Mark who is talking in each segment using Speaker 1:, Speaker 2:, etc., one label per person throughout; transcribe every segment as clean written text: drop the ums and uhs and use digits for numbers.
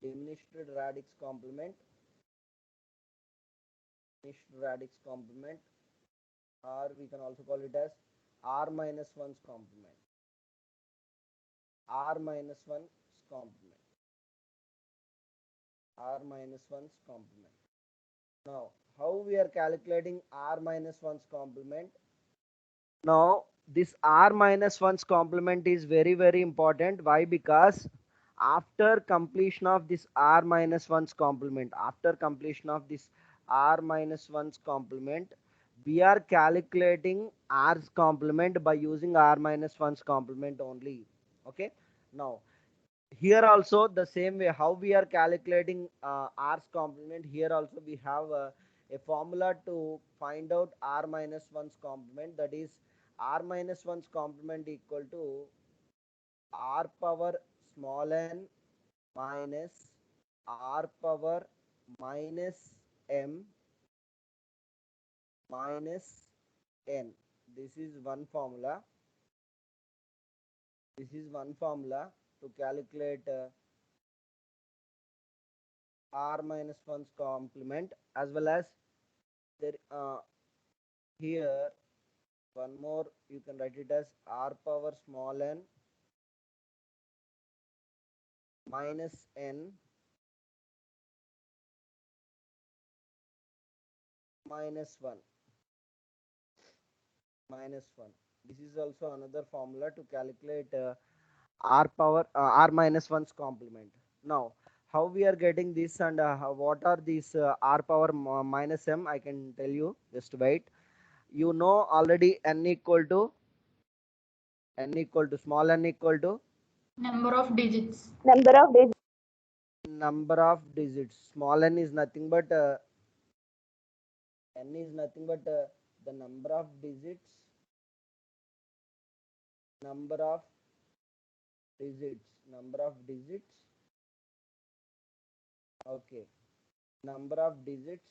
Speaker 1: diminished radix complement, diminished radix complement, or we can also call it as r minus 1's complement, r minus 1's complement, r minus 1's complement. Now, how we are calculating r minus 1's complement? Now, this r minus 1's complement is very, very important. Why? Because after completion of this r minus 1's complement, after completion of this r minus 1's complement, we are calculating r's complement by using r minus 1's complement only. Okay. Now, here also the same way how we are calculating r's complement, here also we have a formula to find out r minus 1's complement, that is r minus 1's complement equal to r power small n minus r power minus m minus n. This is one formula, this is one formula to calculate r minus 1's complement, as well as there here one more, you can write it as r power small n minus n minus 1 minus 1. This is also another formula to calculate r minus 1's complement. Now, how we are getting this, and what are these r power minus m, I can tell you, just wait. You know already n equal to, small n equal to
Speaker 2: Number of digits.
Speaker 3: Number of digits.
Speaker 1: number of digits. Small n is nothing but the number of digits, number of number of digits. Okay, number of digits,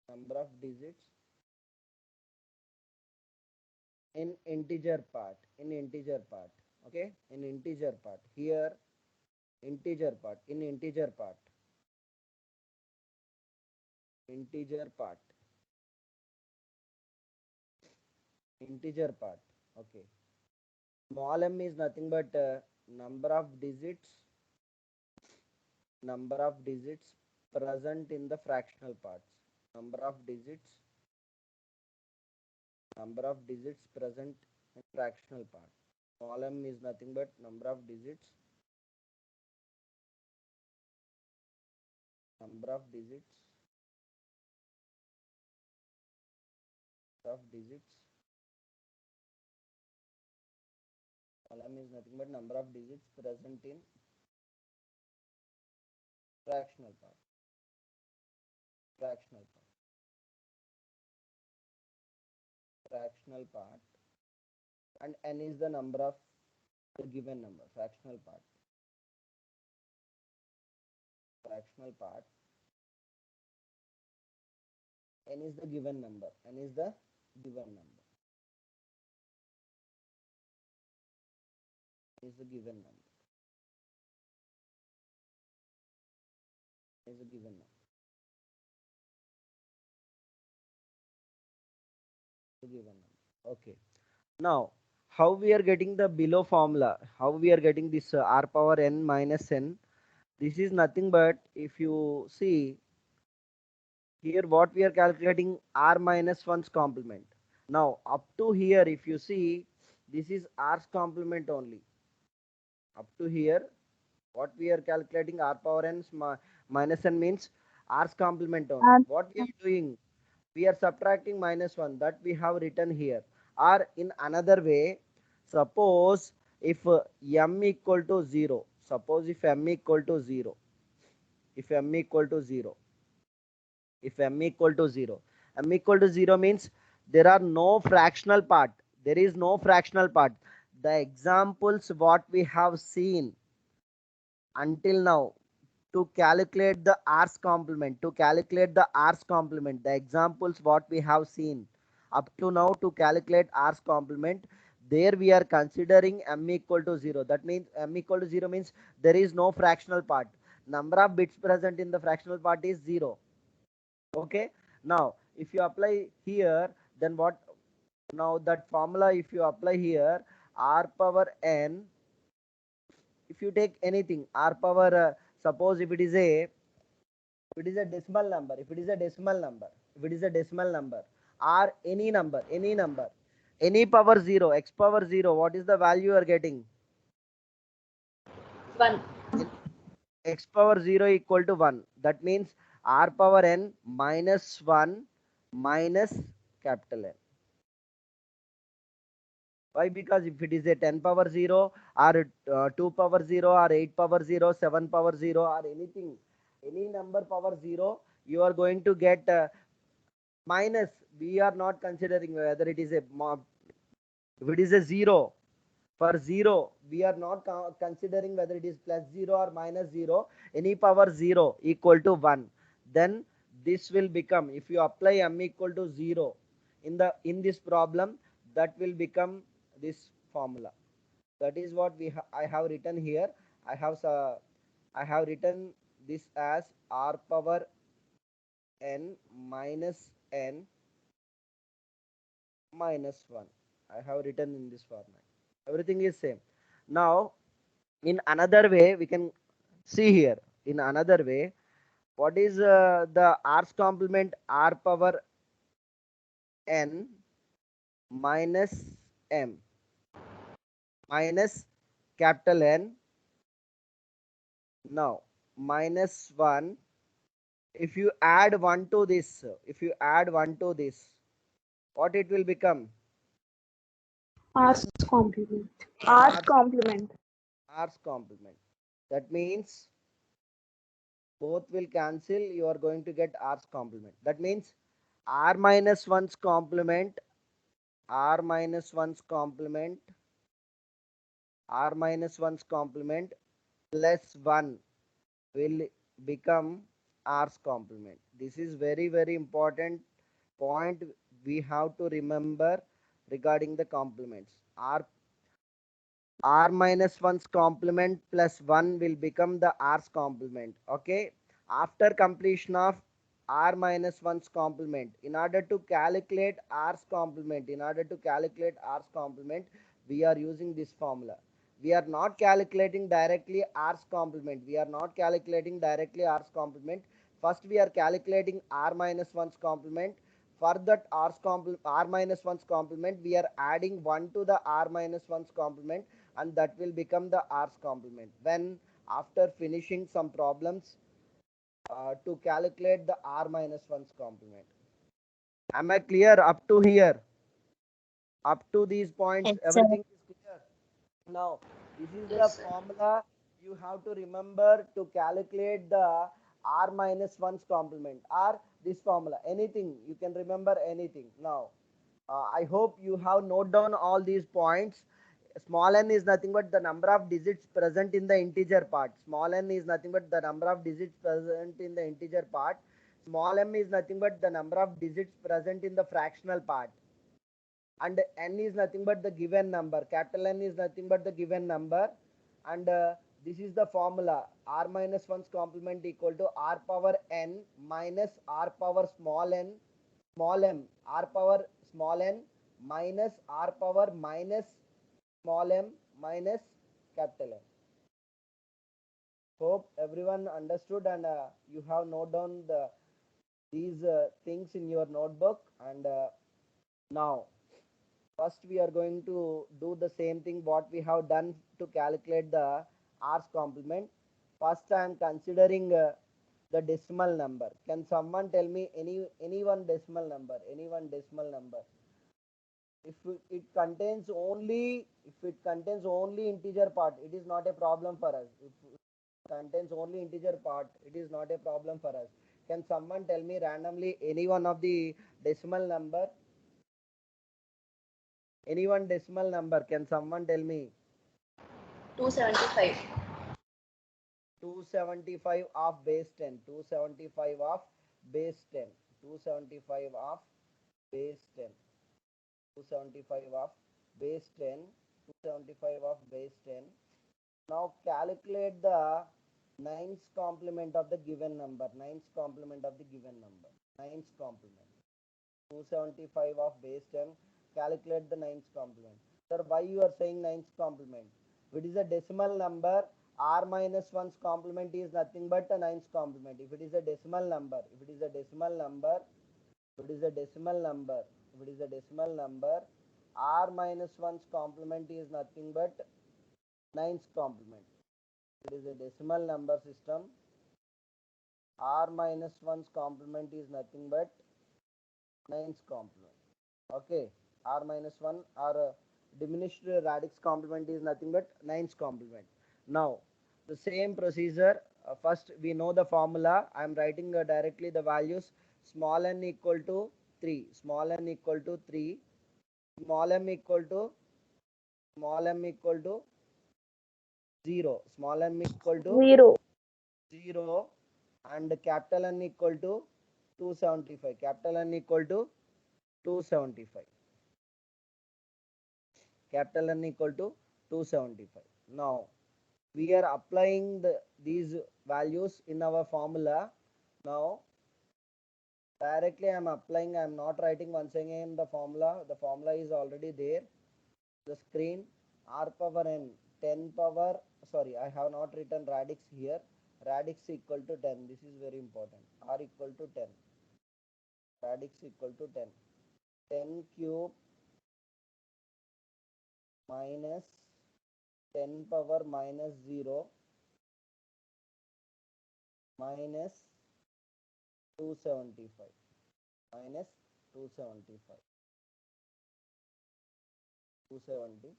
Speaker 1: number of digits in integer part, okay, in integer part, here integer part, in integer part, integer part, integer part. Okay, small m is nothing but number of digits, number of digits present in the fractional parts, number of digits, number of digits present in fractional part. Small m is nothing but number of digits, number of digits, of digits. Small m is nothing but number of digits present in fractional part, fractional part, fractional part, and n is the number of the given number, fractional part, fractional part. N is the given number, n is the given number, is the given number, is the given number, the given number. Okay. Now, how we are getting the below formula? How we are getting this r power n minus n? This is nothing but, if you see here, what we are calculating r minus 1's complement. Now, up to here, if you see, this is r's complement only. Up to here, what we are calculating r power n minus n means r's complement only.
Speaker 3: And
Speaker 1: What we are doing? We are subtracting minus 1 that we have written here. Or in another way, suppose if m equal to 0, suppose if m equal to 0, if m equal to 0, if m equal to 0, m equal to 0 means there are no fractional part, there is no fractional part. The examples what we have seen until now to calculate the r's complement, the examples what we have seen up to now to calculate r's complement, there we are considering m equal to 0. That means m equal to 0 means there is no fractional part. Number of bits present in the fractional part is 0. Okay. Now if you apply here, then what? Now that formula if you apply here, r power n, if you take anything r power, suppose if it is a, if it is a decimal number, if it is a decimal number, if it is a decimal number, or any number, any power 0, x power 0, what is the value you are getting?
Speaker 3: 1.
Speaker 1: X power 0 equal to 1. That means r power n minus 1 minus capital N. Why? Because if it is a 10 power 0 or 2 power 0 or 8 power 0, 7 power 0 or anything, any number power 0, you are going to get minus. We are not considering whether it is a, if it is a 0, for 0 we are not considering whether it is plus 0 or minus 0, any power 0 equal to 1. Then this will become, if you apply m equal to 0 in this problem, that will become this formula. That is what I have written here. I have written this as r power n minus n minus 1. I have written in this format. Everything is same. Now in another way we can see here, in another way, what is the r's complement? R power n minus m minus capital N. Now minus 1, if you add 1 to this, if you add 1 to this, what it will become?
Speaker 3: R's complement. R's complement.
Speaker 1: R's complement. That means both will cancel, you are going to get r's complement. That means r minus 1's complement, r minus 1's complement, r minus 1's complement plus 1 will become r's complement. This is very very important point we have to remember regarding the complements. R minus 1's complement plus 1 will become the r's complement. Okay. After completion of r minus 1's complement, in order to calculate r's complement, we are using this formula. We are not calculating directly r's complement. First we are calculating r minus 1's complement. For that r minus 1's complement, we are adding 1 to the r minus 1's complement, and that will become the r's complement when after finishing some problems to calculate the r minus 1's complement. Am I clear up to here? Up to these points,
Speaker 3: Yes, sir.
Speaker 1: everything is clear. Now this is the
Speaker 3: Yes, sir.
Speaker 1: formula you have to remember to calculate the r minus 1's complement, or this formula, anything you can remember, anything. Now I hope you have note down all these points. Small n is nothing but the number of digits present in the integer part. Small n is nothing but the number of digits present in the integer part. Small m is nothing but the number of digits present in the fractional part. And n is nothing but the given number. Capital N is nothing but the given number. And this is the formula. R minus 1's complement equal to r power n minus r power small n, small m, r power small n minus r power minus small m minus capital N. Hope everyone understood, and you have note down these things in your notebook. And now first we are going to do the same thing what we have done to calculate the r's complement. First I am considering the decimal number. Can someone tell me any one decimal number? Any one decimal number. If it contains only, integer part, it is not a problem for us. If it contains only integer part, it is not a problem for us. Can someone tell me randomly any one of the decimal number? Any one decimal number? Can someone tell me?
Speaker 3: 275.
Speaker 1: 275 of base 10. 275 of base 10. 275 of base 10. 275 of base 10, 275 of base 10. Now calculate the nines complement of the given number. Nines complement of the given number. Nines complement. 275 of base 10. Calculate the nines complement. Sir, why you are saying nines complement? If it is a decimal number, r minus 1's complement is nothing but a nines complement. If it is a decimal number, if it is a decimal number, if it is a decimal number, if it is a decimal number, r minus 1's complement is nothing but nines complement. It is a decimal number system. R minus 1's complement is nothing but nines complement. Okay, R minus 1 or diminished radix complement is nothing but nines complement. Now, the same procedure. First, we know the formula. I am writing directly the values. Small n equal to 3. Small n equal to 3. Small m equal to 0. Small m equal to
Speaker 3: 0.
Speaker 1: 0 and capital N equal to 275. Capital N equal to 275. Capital N equal to 275. Now we are applying these values in our formula. Now directly I am applying. I am not writing once again the formula. The formula is already there. The screen r power n 10 power. Sorry, I have not written radix here. Radix equal to 10. This is very important. R equal to 10. Radix equal to 10. 10 cube minus 10 power minus 0 minus 275. Minus 275. 270.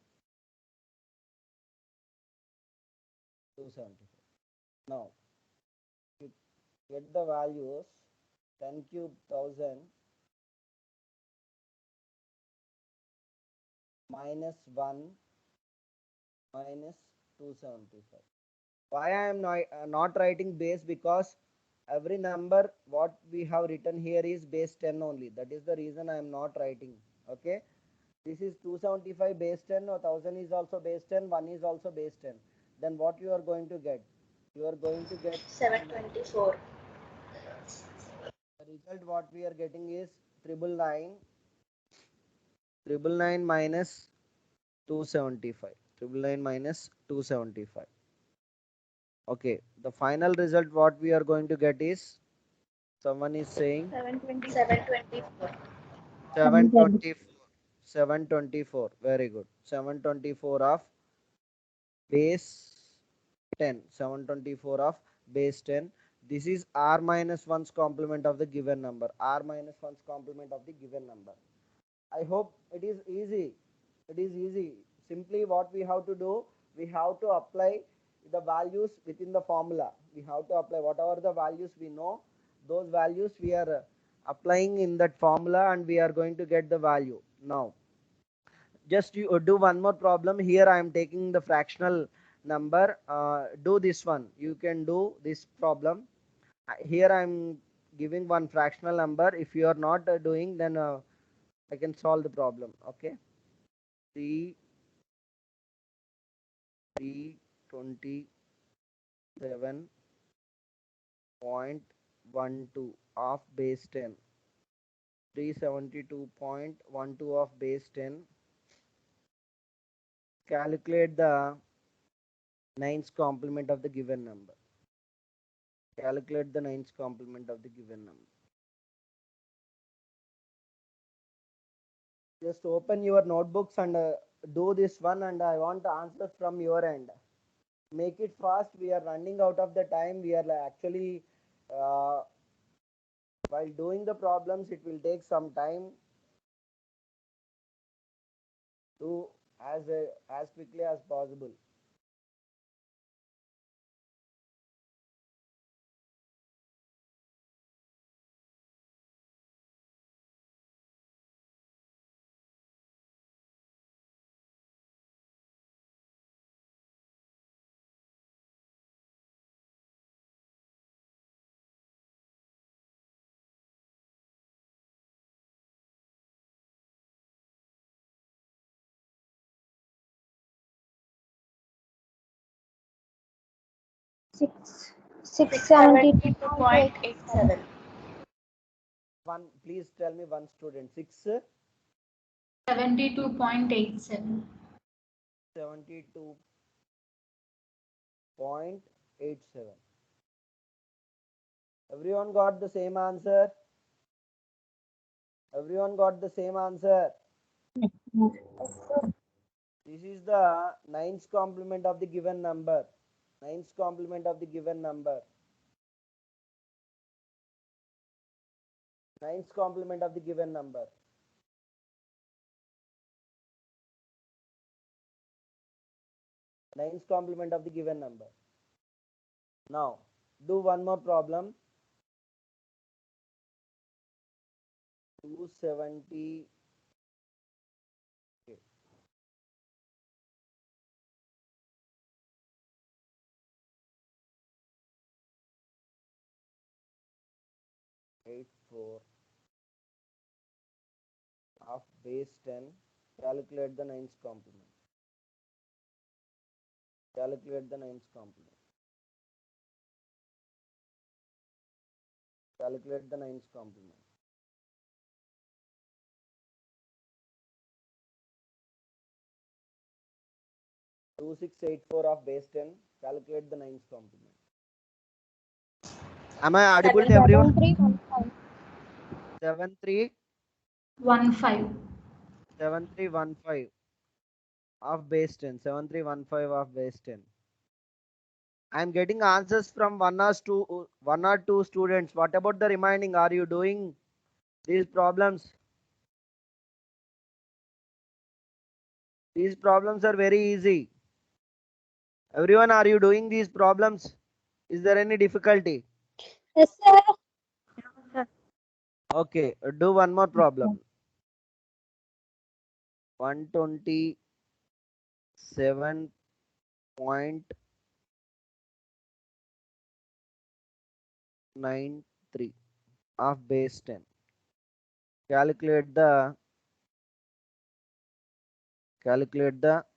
Speaker 1: 275. Now, you get the values 10 cube 1000 minus 1 minus 275. Why I am not writing base? Because every number what we have written here is base 10 only. That is the reason I am not writing. Okay. This is 275 base 10 or 1000 is also base 10. 1 is also base 10. Then what you are going to get? You are going to get
Speaker 2: 724.
Speaker 1: the result. What we are getting is 999. 999 minus 275. 999 minus 275. Okay, the final result what we are going to get is, someone is saying
Speaker 2: 724.
Speaker 1: 724. 724. Very good. 724 of base 10. 724 of base 10. This is r minus 1's complement of the given number. R minus 1's complement of the given number. I hope it is easy. It is easy. Simply what we have to do, we have to apply the values within the formula. We have to apply whatever the values we know, those values we are applying in that formula and we are going to get the value. Now, just you do one more problem. Here I am taking the fractional number. Do this one. You can do this problem. Here I am giving one fractional number. If you are not doing, then I can solve the problem. Okay. 3 327.12 of base 10. 372.12 of base 10. Calculate the nines complement of the given number. Calculate the nines complement of the given number. Just open your notebooks and do this one, and I want answers from your end. Make it fast. We are running out of the time. We are actually while doing the problems, it will take some time. Do as quickly as possible.
Speaker 3: 672.87.
Speaker 2: 672.87.
Speaker 1: One, please tell me one student.
Speaker 4: 72.87.
Speaker 1: 672.87. Everyone got the same answer? Everyone got the same answer? This is the ninth complement of the given number. Ninth complement of the given number. Ninth complement of the given number. Ninth complement of the given number. Now, do one more problem. 270. Okay. Eight four of base 10. Calculate the ninth complement. Calculate the ninth complement. Calculate the ninth complement. Two six eight four of base 10. Calculate the ninth complement. Am I audible to everyone? 7315 7315 of base 10. 7315 of base 10. I am getting answers from one or two students. What about the remaining? Are you doing these problems? These problems are very easy. Everyone, are you doing these problems? Is there any difficulty?
Speaker 3: Yes, sir.
Speaker 1: Okay, do one more problem. 127.93 of base 10. Calculate the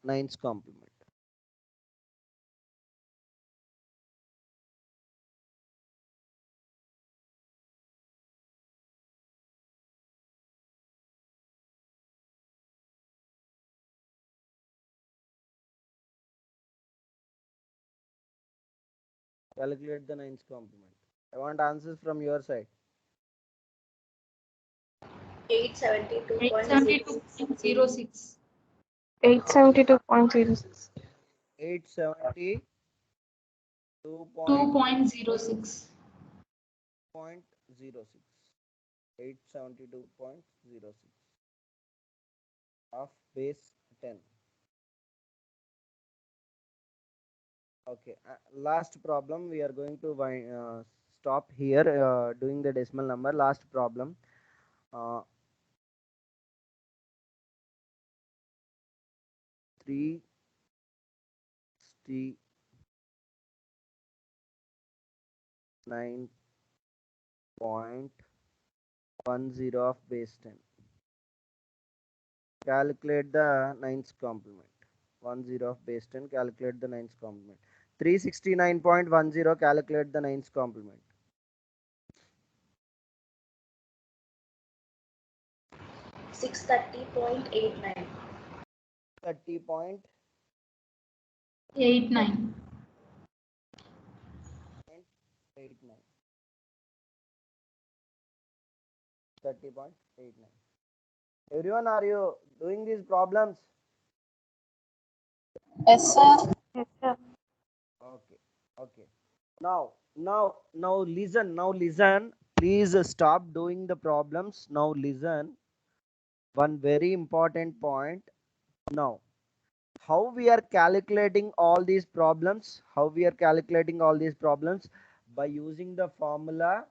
Speaker 1: ninth complement. Calculate the ninth complement. I want answers from your side.
Speaker 2: 872.06.
Speaker 4: 872.06.
Speaker 1: 872.06.
Speaker 4: 2.06.
Speaker 1: 872.06 of base 10. Okay, last problem. We are going to stop here doing the decimal number. Last problem. Uh, 369.10 of base 10. Calculate the ninth complement. 10 of base 10. Calculate the ninth complement. 369.10. Calculate the ninth complement.
Speaker 2: 630.89.
Speaker 1: 30.89.
Speaker 4: 89.
Speaker 1: 30.89. Everyone, are you doing these problems?
Speaker 3: Yes, sir. Yes, sir.
Speaker 1: Okay. Okay. Now listen. Now listen. Please stop doing the problems. Now listen. One very important point. Now, how we are calculating all these problems? How we are calculating all these problems? By using the formula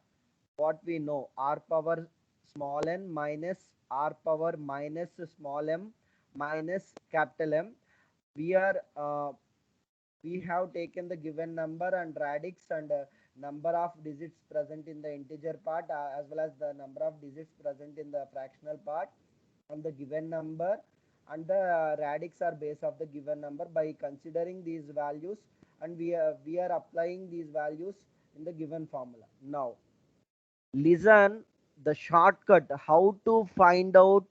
Speaker 1: what we know, r power small n minus r power minus small m minus capital M. We are we have taken the given number and radix and number of digits present in the integer part as well as the number of digits present in the fractional part and the given number, and the radix are base of the given number. By considering these values and we are applying these values in the given formula. Now listen the shortcut how to find out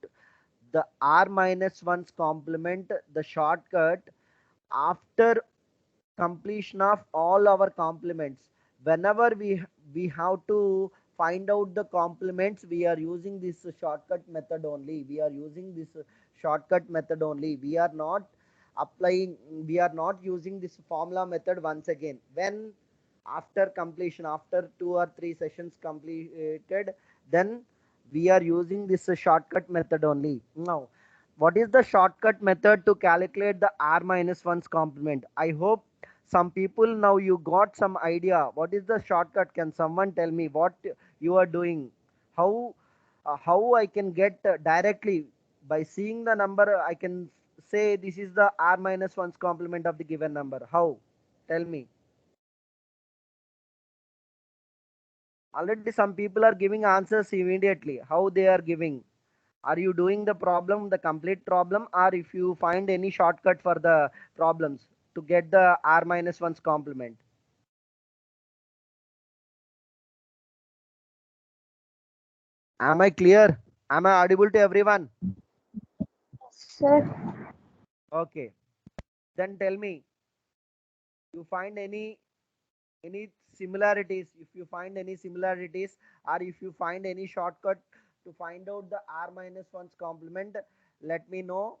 Speaker 1: the r minus 1's complement. The shortcut after completion of all our complements, whenever we have to find out the complements, we are using this shortcut method only. We are using this shortcut method only. We are not applying, we are not using this formula method once again. When after completion, after 2 or 3 sessions completed, then we are using this shortcut method only. Now what is the shortcut method to calculate the r minus 1's complement? I hope some people now you got some idea what is the shortcut. Can someone tell me what you are doing? How I can get directly by seeing the number I can say this is the r minus 1's complement of the given number? How? Tell me. Already some people are giving answers immediately. How they are giving? Are you doing the problem, the complete problem, or if you find any shortcut for the problems to get the r minus 1's complement? Am I clear? Am I audible to everyone?
Speaker 3: Sir.
Speaker 1: Okay. Then tell me, you find any similarities? If you find any similarities, or if you find any shortcut to find out the r minus 1's complement, let me know.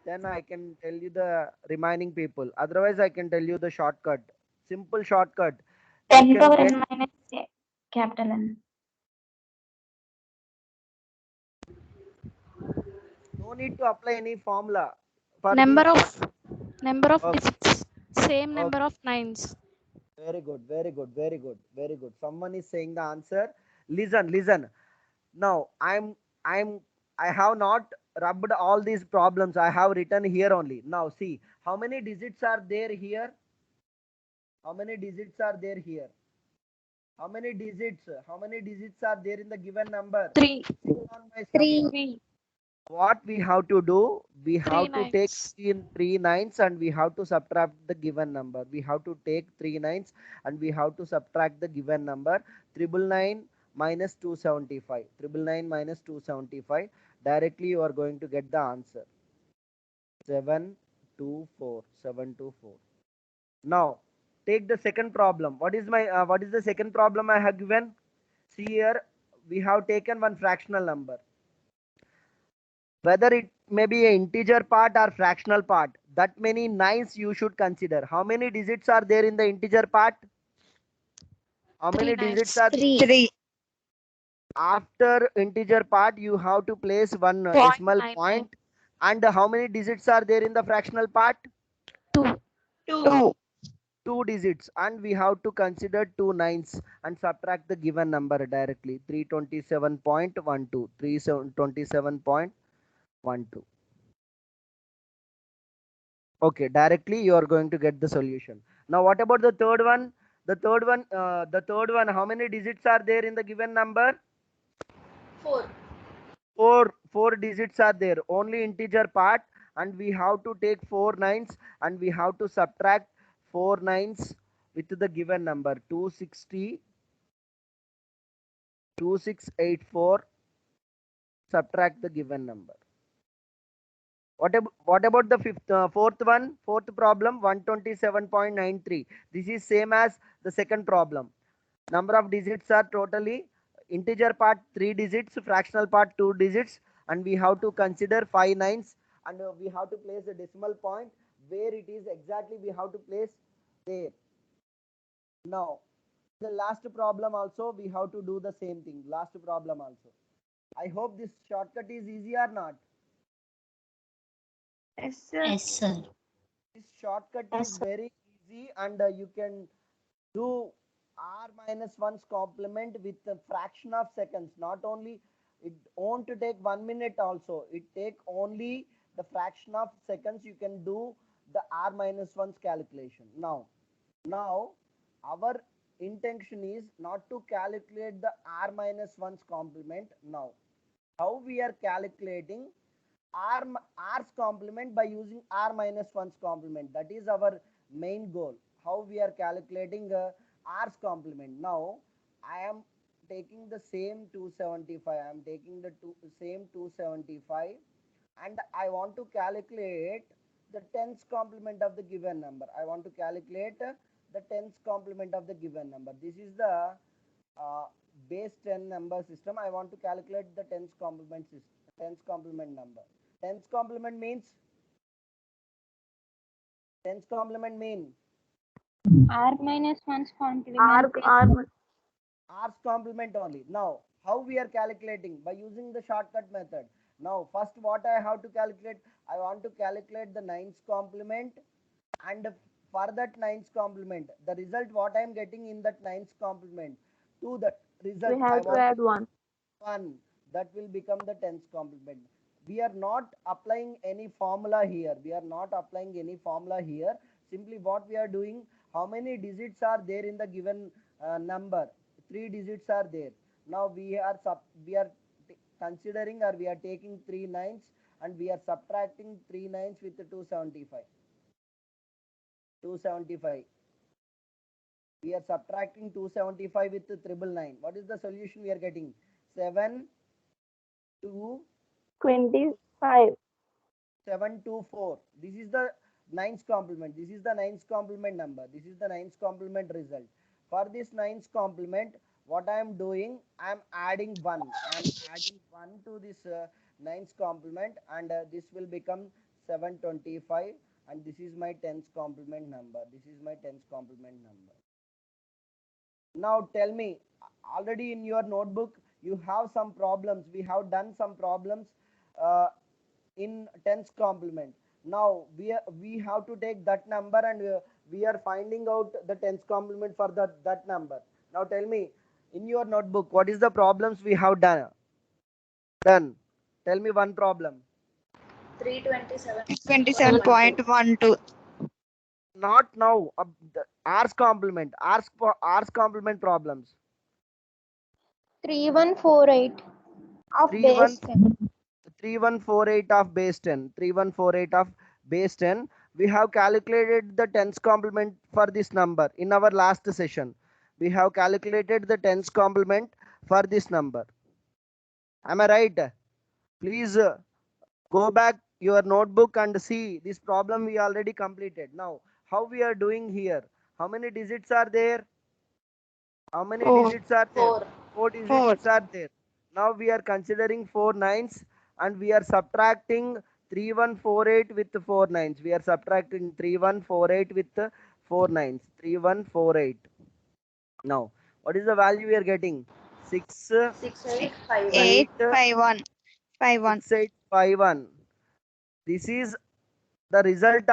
Speaker 1: Then I can tell you the remaining people. Otherwise, I can tell you the shortcut. Simple shortcut. You
Speaker 4: 10
Speaker 1: can
Speaker 4: power
Speaker 1: get
Speaker 4: n minus a, capital N.
Speaker 1: no need to apply any formula for
Speaker 5: Number
Speaker 1: these
Speaker 5: of
Speaker 1: short. Okay,
Speaker 5: digits. Same number
Speaker 1: okay.
Speaker 5: of nines.
Speaker 1: Very good, very good, very good, very good. Someone is saying the answer. Listen, listen. Now I have not rubbed all these problems. I have written here only. Now see how many digits are there here. How many digits are there here? How many digits? How many digits are there in the given number?
Speaker 5: 3.
Speaker 1: See on my
Speaker 3: Three.
Speaker 1: screen.
Speaker 5: 3.
Speaker 1: What we have to do? We
Speaker 5: 3
Speaker 1: have to take
Speaker 5: nines.
Speaker 1: three nines and we have to subtract the given number. We have to take three nines and we have to subtract the given number. 999 minus 275. 999 minus 275. Directly you are going to get the answer. 724. 724. Now take the second problem. What is the second problem I have given? See here, we have taken one fractional number. Whether it may be an integer part or fractional part, that many nines you should consider. How many digits are there in the integer part? How
Speaker 5: 3
Speaker 1: many digits
Speaker 5: nines.
Speaker 1: are
Speaker 3: Three.
Speaker 1: after integer part? You have to place one
Speaker 5: Point
Speaker 1: decimal
Speaker 5: 99.
Speaker 1: point. And how many digits are there in the fractional part?
Speaker 5: 2.
Speaker 3: Two.
Speaker 1: Two digits, and we have to consider two nines and subtract the given number directly. 327.12. 327.12. Okay, directly you are going to get the solution. Now what about the third one? The third one, how many digits are there in the given number?
Speaker 2: 4.
Speaker 1: Four digits are there, only integer part, and we have to take four nines and we have to subtract four nines with the given number 260 2684. Subtract the given number. What about the fourth problem? 127.93. This is same as the second problem. Number of digits are totally integer part 3 digits, fractional part 2 digits, and we have to consider 5 nines, and we have to place a decimal point where it is exactly we have to place there. Now the last problem also we have to do the same thing. Last problem also. I hope this shortcut is easy or not.
Speaker 3: Yes, sir.
Speaker 2: Yes, sir.
Speaker 1: This shortcut
Speaker 3: Yes,
Speaker 1: is
Speaker 3: sir.
Speaker 1: very easy, and you can do r minus 1's complement with a fraction of seconds. Not only it won't take 1 minute also. It take only the fraction of seconds. You can do the r minus 1's calculation. Now our intention is not to calculate the r minus 1's complement. Now how we are calculating r's complement by using r minus 1's complement. That is our main goal. How we are calculating r's complement. Now I am taking the same 275. I am taking the same 275, and I want to calculate the tens complement of the given number. I want to calculate the tens complement of the given number. This is the uh, base 10 number system. I want to calculate the tens complement system, tens complement number. Tens complement means tens complement mean
Speaker 3: R minus 1's
Speaker 2: R,
Speaker 3: complement is
Speaker 2: R,
Speaker 1: r's complement only. Now, how we are calculating? By using the shortcut method. Now, first what I have to calculate? I want to calculate the nines complement, and for that nines complement, the result what I am getting in that nines complement, to that
Speaker 2: we
Speaker 1: result I
Speaker 2: have to
Speaker 1: want to
Speaker 2: add 1.
Speaker 1: 1, that will become the tens complement. We are not applying any formula here. We are not applying any formula here. Simply what we are doing, how many digits are there in the given number? 3 digits are there. Now we are considering, or we are taking 3 nines, and we are subtracting 3 nines with 275. 275. We are subtracting 275 with triple nine. What is the solution we are getting? 7 2
Speaker 2: 25.
Speaker 1: 724. This is the nines complement. This is the nines complement number. This is the nines complement result. For this nines complement, what I am doing, I am adding 1. I am adding 1 to this nines complement, and this will become 725, and this is my tens complement number. This is my tens complement number. Now tell me, already in your notebook, you have some problems. We have done some problems uh, in tens complement. Now we have to take that number, and we are finding out the tens complement for that number. Now tell me, in your notebook, what is the problems we have done? Tell me one problem.
Speaker 2: 327.
Speaker 3: 27.12.
Speaker 1: Not now. The R's complement. R's complement problems.
Speaker 3: 3148 of
Speaker 1: Three
Speaker 3: base
Speaker 1: one
Speaker 3: 10.
Speaker 1: 3148 of base 10. 3148 of base 10. We have calculated the tens complement for this number in our last session. We have calculated the tens complement for this number. Am I right? Please go back your notebook and see this problem we already completed. Now, how we are doing here? How many digits are there? How many
Speaker 3: 4.
Speaker 1: digits are there?
Speaker 2: 4.
Speaker 1: 4 digits are there. Now we are considering 4 nines, and we are subtracting 3148 with 4 nines. We are subtracting 3148 with 4 nines. 3148. Now, what is the value we are getting? 6
Speaker 2: 6851.
Speaker 1: 6851. This is the result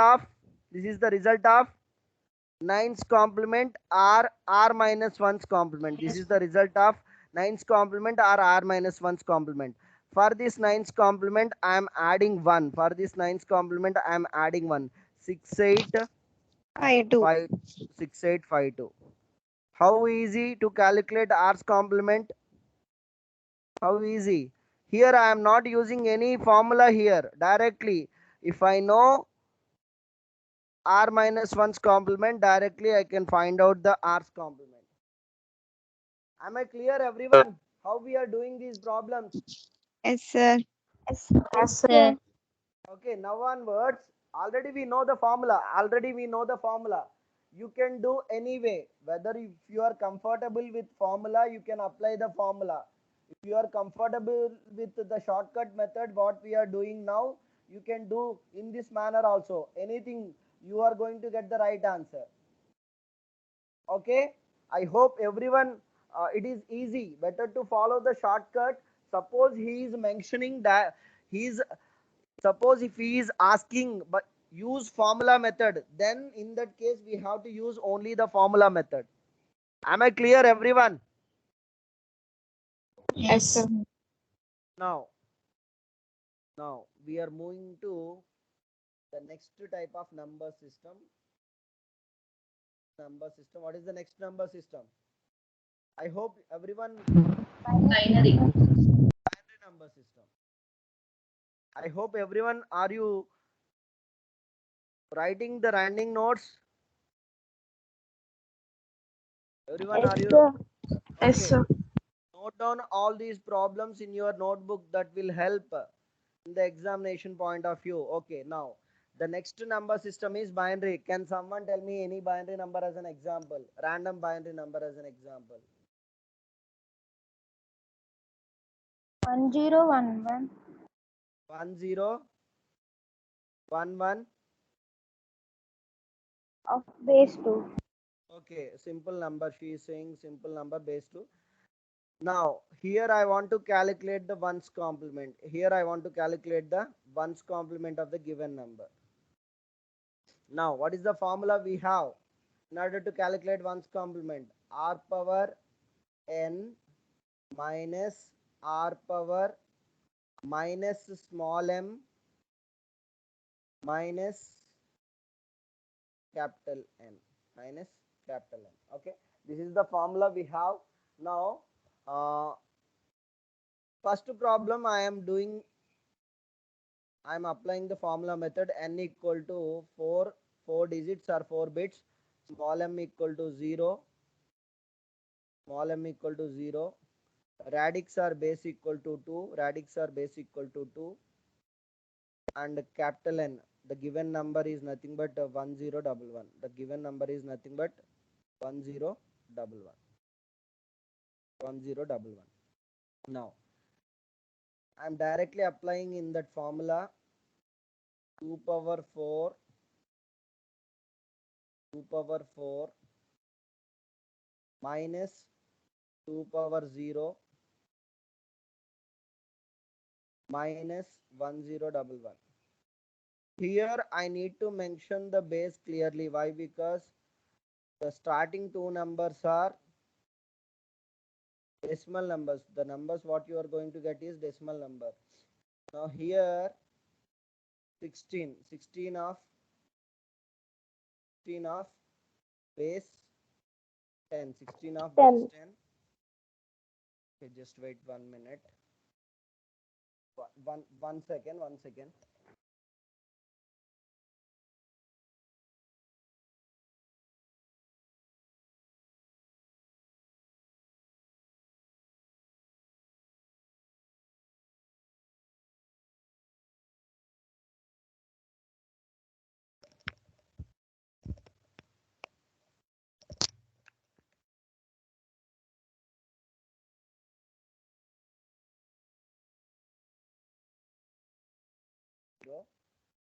Speaker 1: of nines complement or r minus 1's complement. This is the result of nines complement or r minus 1's complement. For this nines complement, I am adding 1. For this nines complement, I am adding 1. 6852. How easy to calculate r's complement? How easy? Here I am not using any formula here. Directly, if I know r minus 1's complement, directly I can find out the r's complement. Am I clear, everyone? How we are doing these problems?
Speaker 3: Yes, sir.
Speaker 2: Yes, sir.
Speaker 1: Okay, now onwards, already we know the formula. You can do anyway. Whether if you are comfortable with formula, you can apply the formula. If you are comfortable with the shortcut method, what we are doing now, you can do in this manner also. Anything, you are going to get the right answer. Okay, I hope everyone, it is easy, better to follow the shortcut. Suppose he is mentioning that he's suppose if he is asking but use formula method, then in that case we have to use only the formula method. Am I clear, everyone?
Speaker 3: Yes, sir.
Speaker 1: Now we are moving to the next type of number system. What is the next number system? I hope everyone,
Speaker 2: Binary.
Speaker 1: binary number system. I hope everyone, are you writing the running notes? Everyone,
Speaker 2: Yes,
Speaker 1: are you?
Speaker 2: sir.
Speaker 1: Okay.
Speaker 2: Yes, sir.
Speaker 1: Note down all these problems in your notebook that will help in the examination point of view. Okay, now the next number system is binary. Can someone tell me any binary number as an example? Random binary number as an example.
Speaker 3: 1011
Speaker 1: 1011.
Speaker 3: of base 2.
Speaker 1: Okay, simple number. She is saying simple number base 2. Now, here I want to calculate the ones complement. Here I want to calculate the ones complement of the given number. Now, what is the formula we have in order to calculate ones complement? R power n minus R power minus small m minus capital N minus capital N. Okay, this is the formula we have. Now, first problem I am doing, I am applying the formula method. N equal to 4 digits or 4 bits, small m equal to 0, small m equal to 0, radix are base equal to 2, radix are base equal to 2, and capital N, the given number is nothing but 1011. The given number is nothing but 1011. 1011. Now, I am directly applying in that formula 2 power 4, 2 power 4 minus 2 power 0 minus 1011. Here I need to mention the base clearly. Why? Because the starting two numbers are decimal numbers. The numbers what you are going to get is decimal number. Now here 16 of base 10, 16 of base 10. Okay, just wait 1 minute. One second, 1 second.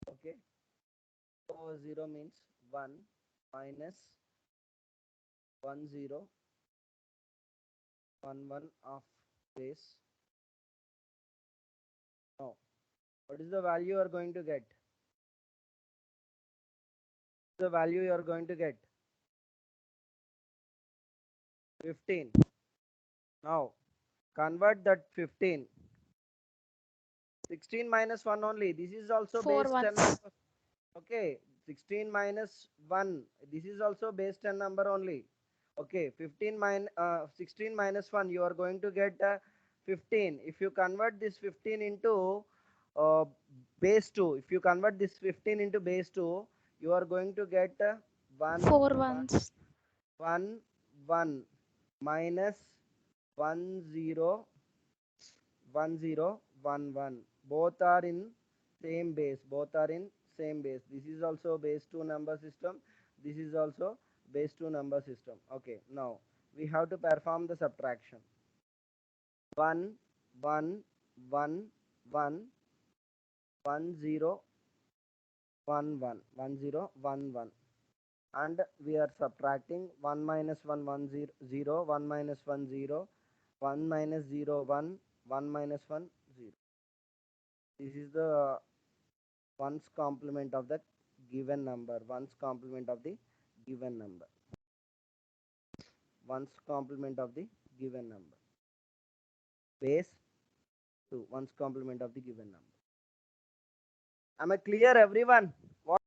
Speaker 1: Okay, so 0 means 1 minus 10 11 of base. Now, what is the value you are going to get? The value you are going to get 15. Now, convert that 15. 16 minus 1 only. This is also
Speaker 5: 4
Speaker 1: base 10
Speaker 5: ones.
Speaker 1: number. Okay, 16 minus 1. This is also base 10 number only. Okay, 16 minus 1. You are going to get 15. If you convert this 15 into uh, base 2, if you convert this 15 into base 2, you are going to get 1,
Speaker 5: 4
Speaker 1: 1,
Speaker 5: ones.
Speaker 1: 1, 1 minus 1, 0, 1, 0, 1, 1. Both are in same base. Both are in same base. This is also base 2 number system. This is also base 2 number system. Okay, now we have to perform the subtraction. 1, 1, 1, 1, 1, 0, 1, 1, 1, 0, 1, 1. And we are subtracting 1 minus 1, 1, 0, 0, 1 minus 1, 0, 1 minus 0, 1, 1 minus 1, 0. This is the ones complement of the given number. Ones complement of the given number. Ones complement of the given number. Base 2. Ones complement of the given number. Am I clear, everyone? What